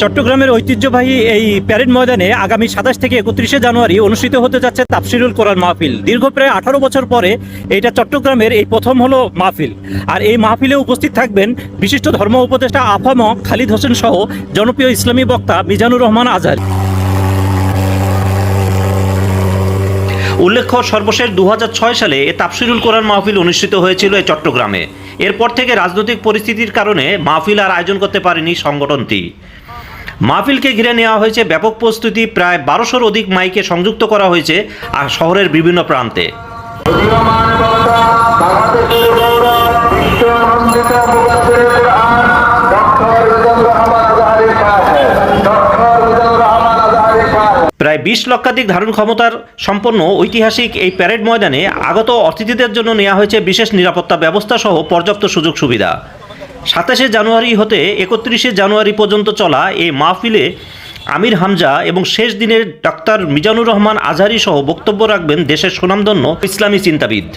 চট্টগ্রামের ঐতিহ্যবাহী এই প্যারেড ময়দানে আগামী 27 থেকে 31 জানুয়ারি অনুষ্ঠিত হতে যাচ্ছে তাফসিরুল কোরআন মাহফিল। দীর্ঘ প্রায় 18 বছর পরে এটা চট্টগ্রামের এই প্রথম হলো মাহফিল। আর এই মাহফিলে উপস্থিত থাকবেন বিশিষ্ট ধর্ম উপদেষ্টা আফাম খালিদ হোসেন সহ জনপ্রিয় ইসলামী বক্তা মিজানুর রহমান আজহারী। উল্লেখ্য, সর্বশেষ 2006 সালে এ তাফসিরুল কোরআন মাহফিল অনুষ্ঠিত হয়েছিল এই চট্টগ্রামে। এরপর থেকে রাজনৈতিক পরিস্থিতির কারণে মাহফিল আর আয়োজন করতে পারেনি সংগঠনটি। মাহফিলকে ঘিরে নেওয়া হয়েছে ব্যাপক প্রস্তুতি, প্রায় 1200-র অধিক মাইকে সংযুক্ত করা হয়েছে আর শহরের বিভিন্ন প্রান্তে। প্রায় 20 লক্ষাধিক ধারণ ক্ষমতার সম্পন্ন ঐতিহাসিক এই প্যারেড ময়দানে আগত অতিথিদের জন্য নেওয়া হয়েছে বিশেষ নিরাপত্তা ব্যবস্থা সহ পর্যাপ্ত সুযোগ সুবিধা। 27 জানুয়ারি হতে 31 জানুয়ারি পর্যন্ত চলা এই মাহফিলে আমির হামজা এবং শেষ দিনের ডাক্তার মিজানুর রহমান আজহারী সহ বক্তব্য রাখবেন দেশের সুনামধন্য ইসলামী চিন্তাবিদ।